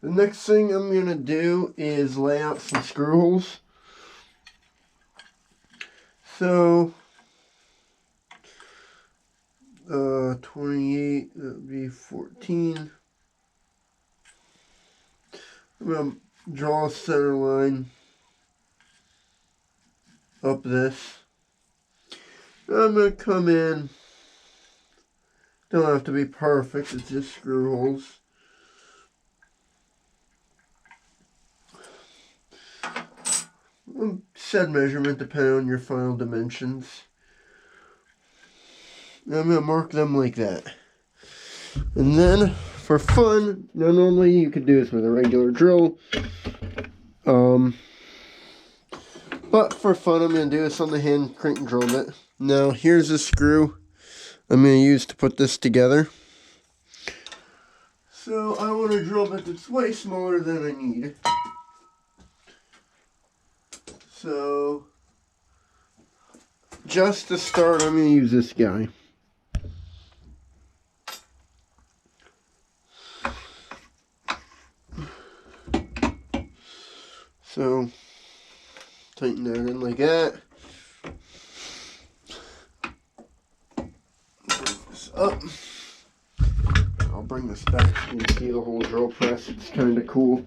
The next thing I'm going to do is lay out some screw holes. So, 28, that would be 14. I'm going to draw a center line up this. I'm going to come in. Don't have to be perfect, it's just screw holes. Said measurement depending on your final dimensions. I'm going to mark them like that. And then, for fun, now normally you could do this with a regular drill. But for fun, I'm going to do this on the hand crank drill bit. Now, here's a screw I'm going to use to put this together. So, I want a drill bit that's way smaller than I need. So, just to start, I'm going to use this guy. So, tighten that in like that. Bring this up. I'll bring this back so you can see the whole drill press. It's kind of cool.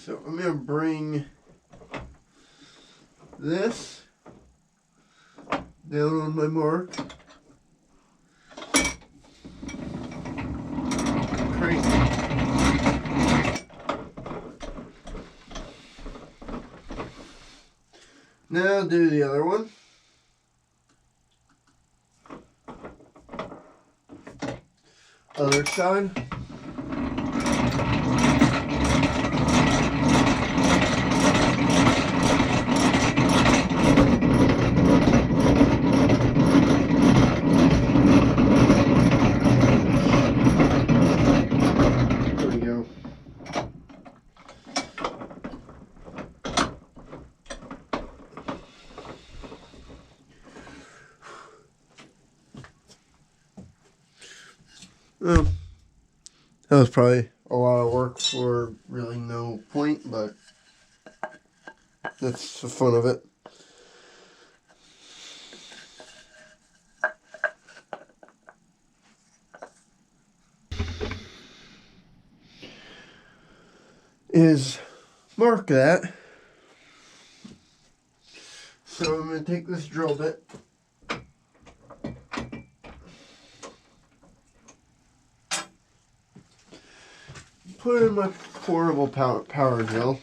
So I'm going to bring this down on my mark. Crank. Now do the other one. Other side. Well, that was probably a lot of work for really no point, but that's the fun of it. Is mark that. So I'm going to take this drill bit. Put it in my portable power drill.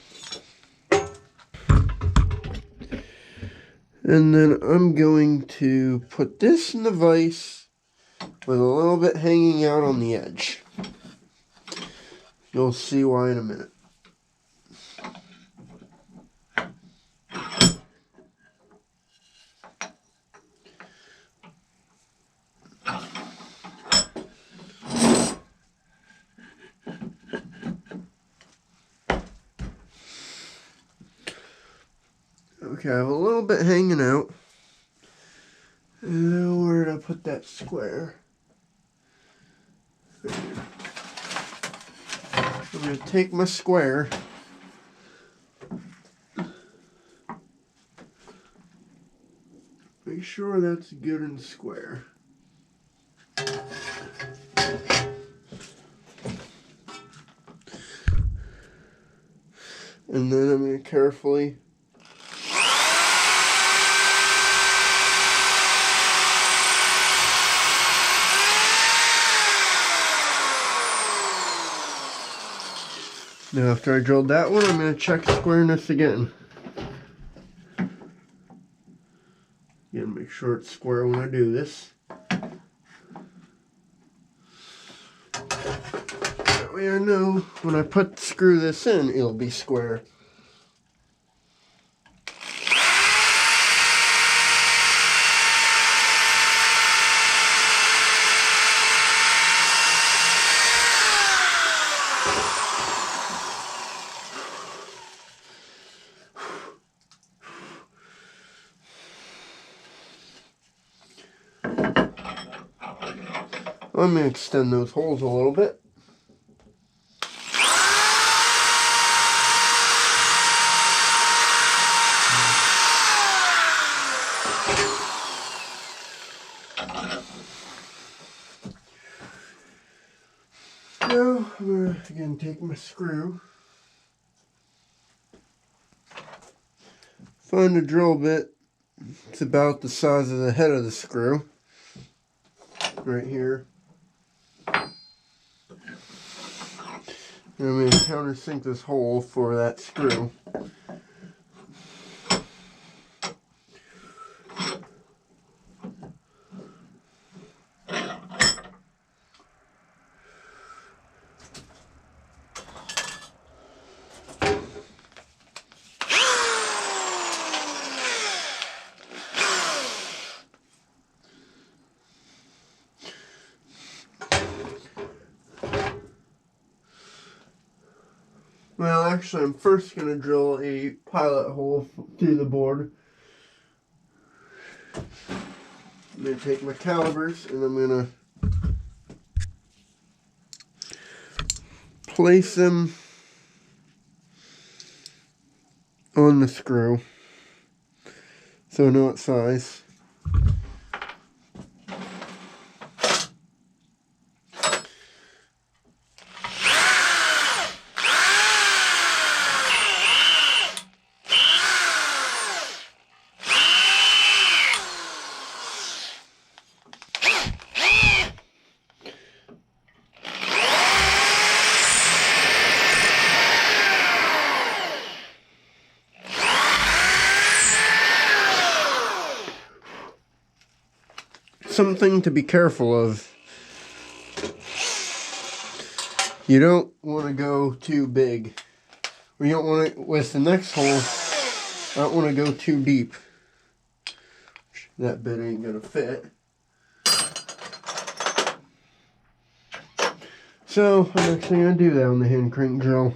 And then I'm going to put this in the vise with a little bit hanging out on the edge. You'll see why in a minute. Okay, I have a little bit hanging out. And now where did I put that square? There. I'm going to take my square. Make sure that's good and square. And then I'm going to carefully now after I drilled that one, I'm going to check squareness again. Again, make sure it's square when I do this. That way I know when I screw this in, it'll be square. I'm going to extend those holes a little bit. Now, I'm going to again take my screw, find a drill bit. It's about the size of the head of the screw, right here. And I'm going to countersink this hole for that screw. Well, actually, I'm first going to drill a pilot hole through the board. I'm going to take my calipers and I'm going to place them on the screw so I know what size. Something to be careful of. You don't want to go too big. Or you don't want to, with the next hole, I don't want to go too deep. That bit ain't going to fit. So, I'm actually going to do that on the hand crank drill.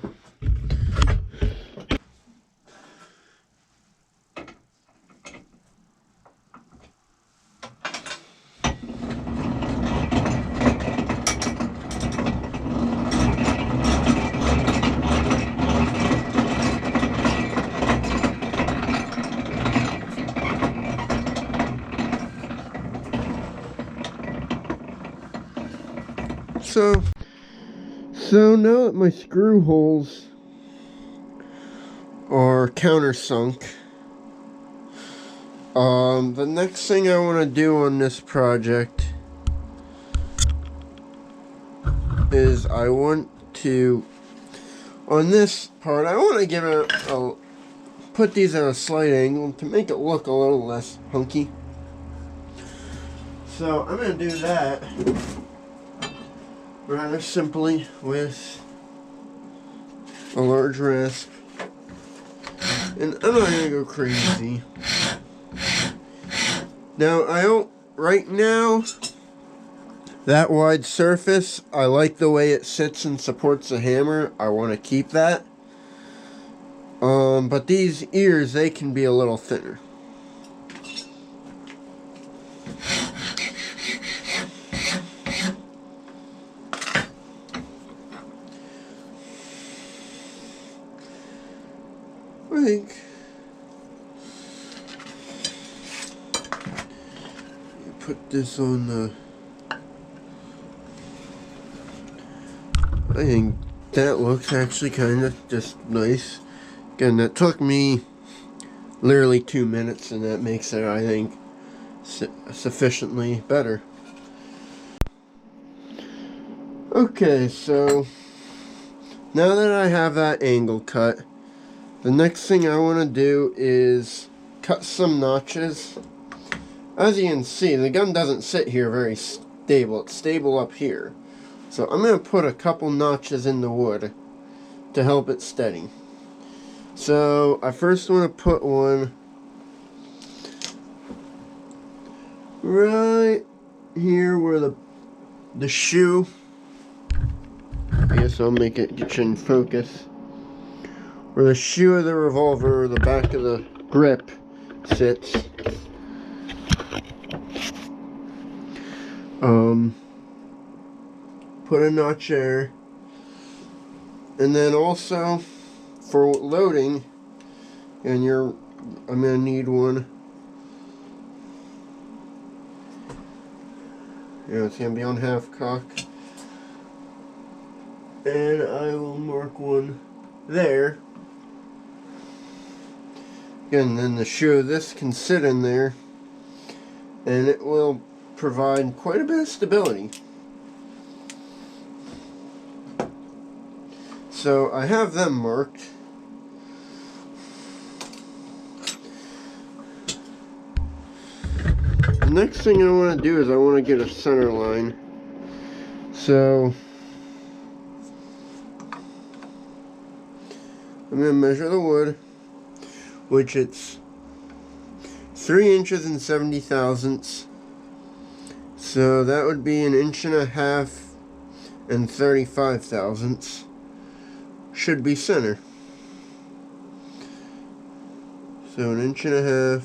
So now that my screw holes are countersunk, the next thing I want to do on this project is I want to, on this part, I want to give it put these at a slight angle to make it look a little less hunky. So I'm going to do that rather simply with a large rasp. And I'm not going to go crazy. Now, I don't, right now, that wide surface, I like the way it sits and supports the hammer. I want to keep that. But these ears, they can be a little thinner. I think you put this on the, I think that looks actually kind of just nice. Again, that took me literally 2 minutes, and that makes it, I think, sufficiently better. Okay, so now that I have that angle cut, the next thing I want to do is cut some notches. As you can see, the gun doesn't sit here very stable. It's stable up here. So I'm going to put a couple notches in the wood to help it steady. So I first want to put one right here where the shoe, I guess I'll make it get you in focus, where the shoe of the revolver, the back of the grip sits. put a notch there. And then also for loading, and I'm gonna need one. It's gonna be on half cock. And I will mark one there. Again, then the shoe, this can sit in there, and it will provide quite a bit of stability. So I have them marked. The next thing I want to do is I want to get a center line. So I'm going to measure the wood, which it's 3 inches and 70 thousandths. So that would be 1.5 inches and 35 thousandths. Should be center. So 1.5 inches.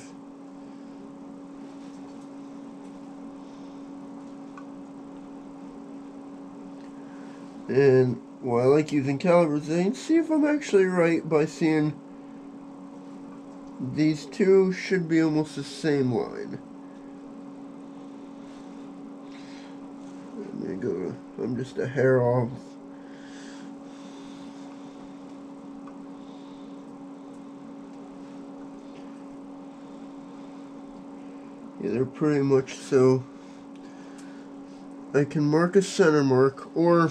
And well, I like using calipers. I can see if I'm actually right by seeing these two should be almost the same line. I'm just a hair off. Yeah, they're pretty much so. I can mark a center mark, or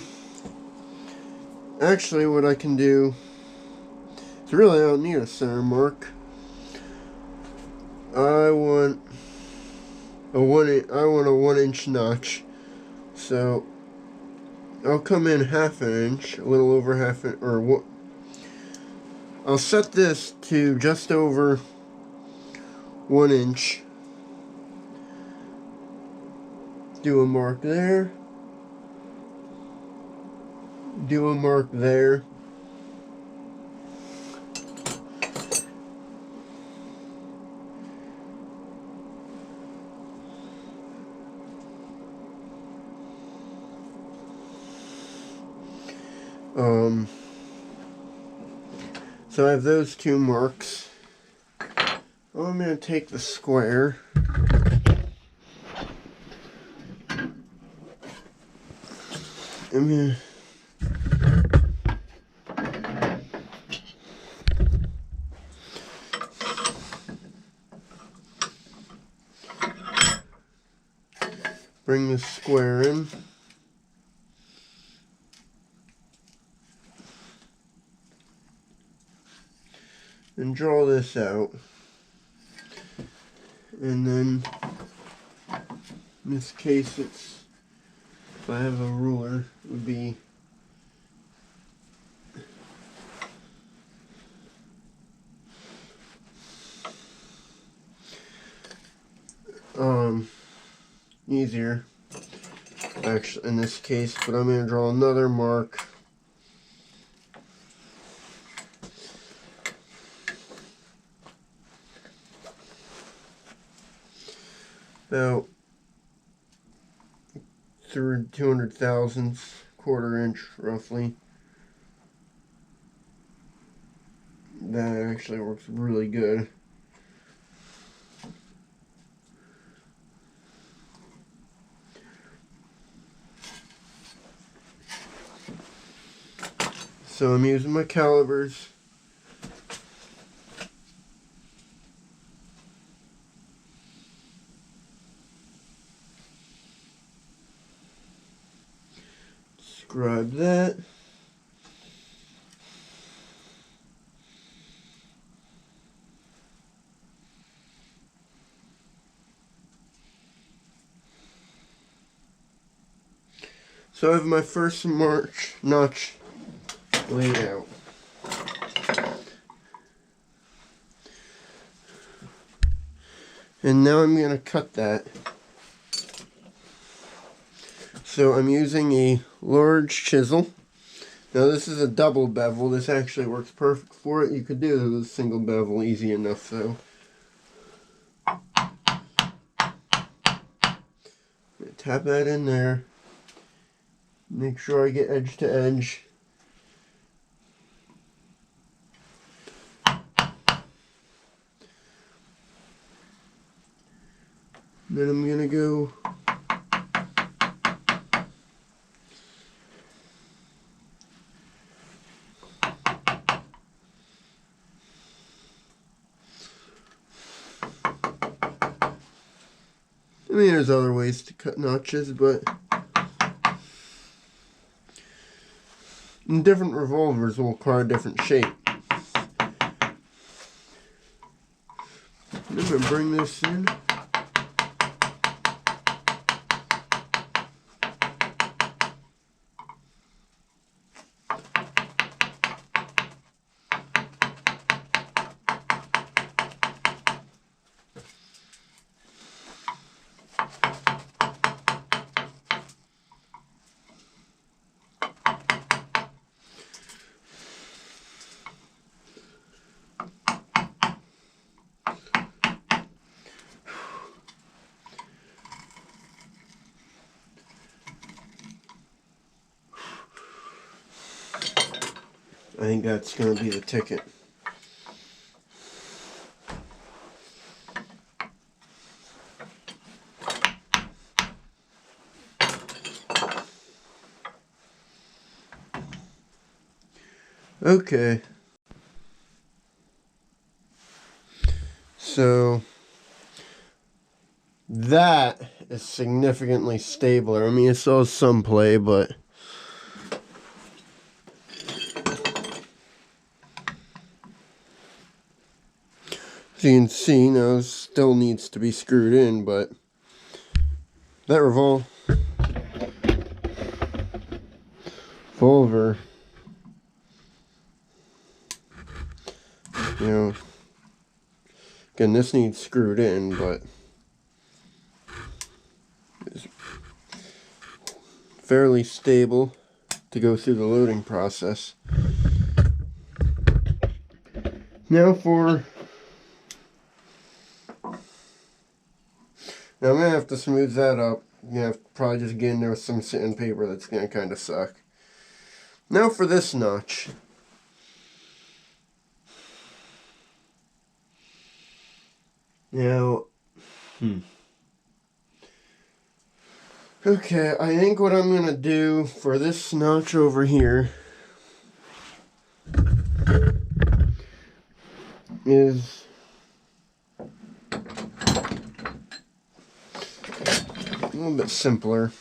actually what I can do is really I don't need a center mark. I want a 1 inch notch. So I'll come in 1/2 inch, a little over half an, or what? I'll set this to just over 1 inch. Do a mark there. Do a mark there. So I have those two marks. I'm going to take the square. I'm going to bring the square in. And draw this out. And then in this case it's, if I have a ruler, it would be easier actually in this case, but I'm going to draw another mark. About 200 thousandths, 1/4 inch roughly. That actually works really good. So I'm using my calipers. Scribe that. So I have my first notch laid out. And now I'm going to cut that. So I'm using a large chisel. Now this is a double bevel. This actually works perfect for it. You could do it with a single bevel easy enough though. Tap that in there. Make sure I get edge to edge. Then I'm gonna go I mean, there's other ways to cut notches, but different revolvers will require a different shape. I'm going to bring this in. I think that's going to be the ticket. Okay. So that is significantly stabler. I mean, it still has some play, but as you can see, you know, still needs to be screwed in, but that revolver, you know, again, this needs screwed in, but it's fairly stable to go through the loading process. Now I'm going to have to smooth that up. I'm going to have to probably just get in there with some sandpaper. That's going to kind of suck. Now for this notch. Now, okay, I think what I'm going to do for this notch over here is a little bit simpler.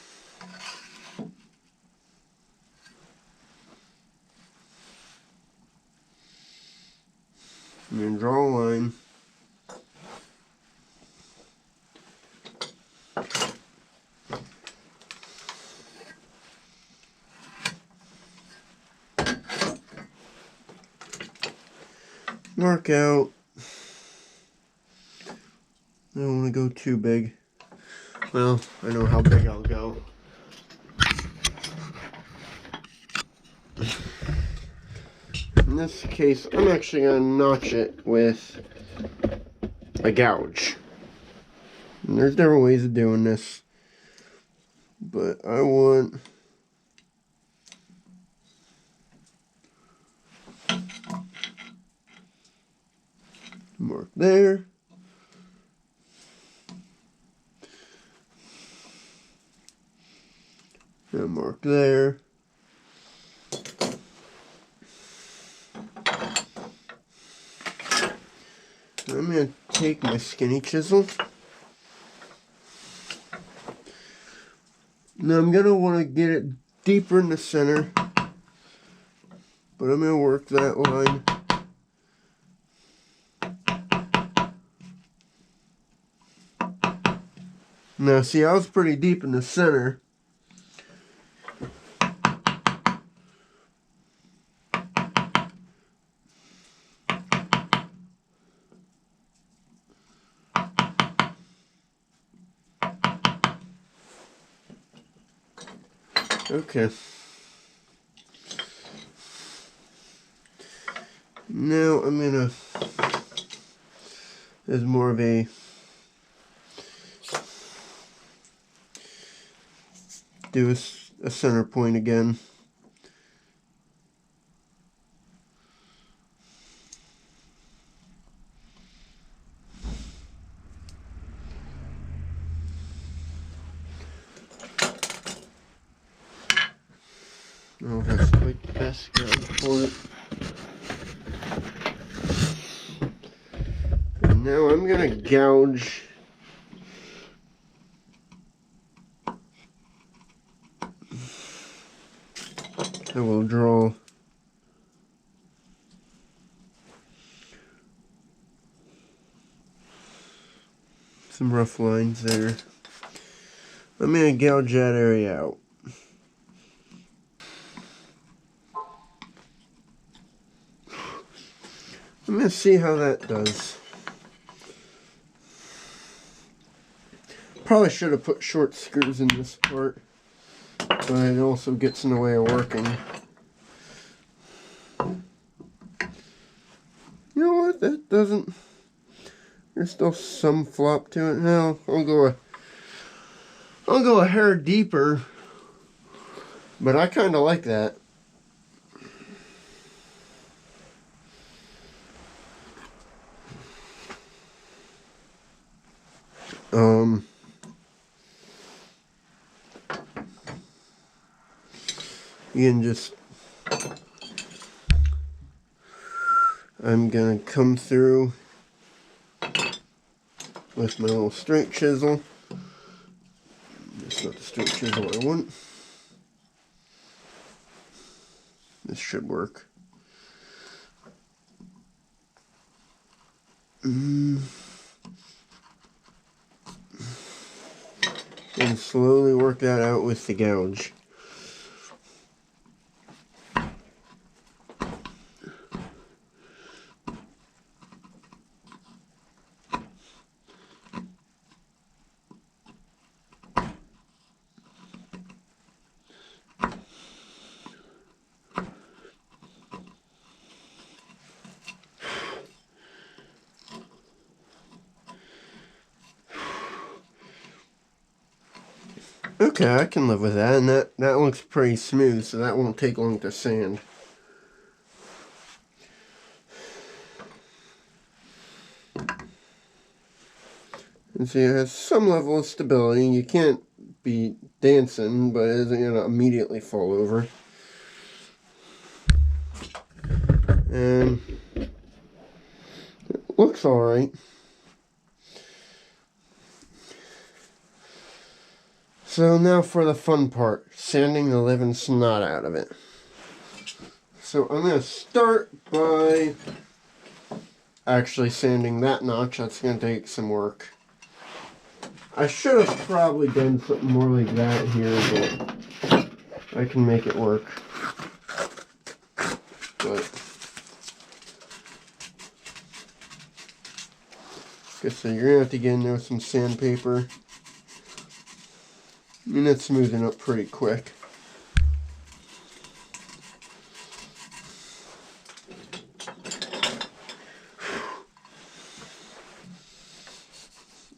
I'm going to draw a line. Mark out. I don't want to go too big. Well, I know how big I'll go. In this case, I'm actually going to notch it with a gouge. And there's different ways of doing this, but I want mark there. And mark there. I'm going to take my skinny chisel. Now I'm going to want to get it deeper in the center, but I'm going to work that line. Now see, I was pretty deep in the center. Okay. Now I'm gonna, as more of a a center point again. Oh, that's quite the best gouge for it. And now I'm gonna gouge I will draw some rough lines there. I'm gonna gouge that area out. I'm gonna see how that does. Probably should have put short screws in this part, but it also gets in the way of working. You know what? That doesn't. There's still some flop to it. No, I'll go a hair deeper, but I kind of like that. You can just, I'm gonna come through with my little straight chisel. It's not the straight chisel I want. This should work. And slowly work that out with the gouge. Okay, I can live with that, and that looks pretty smooth, so that won't take long to sand. And see, it has some level of stability. You can't be dancing, but it isn't going to immediately fall over. And it looks alright. So now for the fun part, sanding the living snot out of it. So I'm going to start by actually sanding that notch. That's going to take some work. I should have probably done something more like that here, but I can make it work. But okay, so you're going to have to get in there with some sandpaper. And it's smoothing up pretty quick.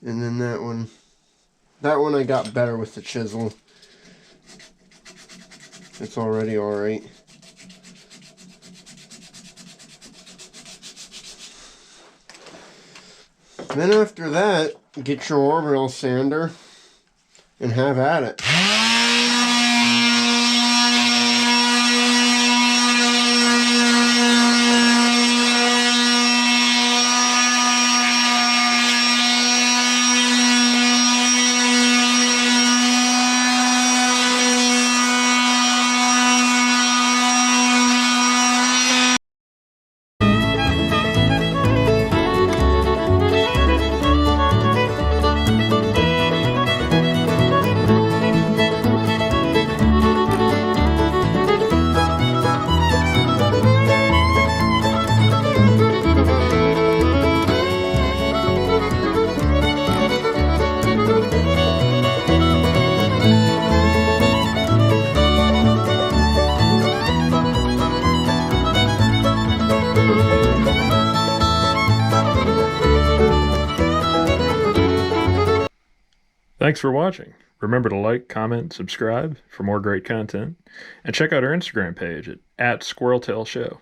And then that one I got better with the chisel. It's already alright. Then after that, get your orbital sander and have at it. Thanks for watching. Remember to like, comment, subscribe for more great content, and check out our Instagram page at @SquirrelTailShow.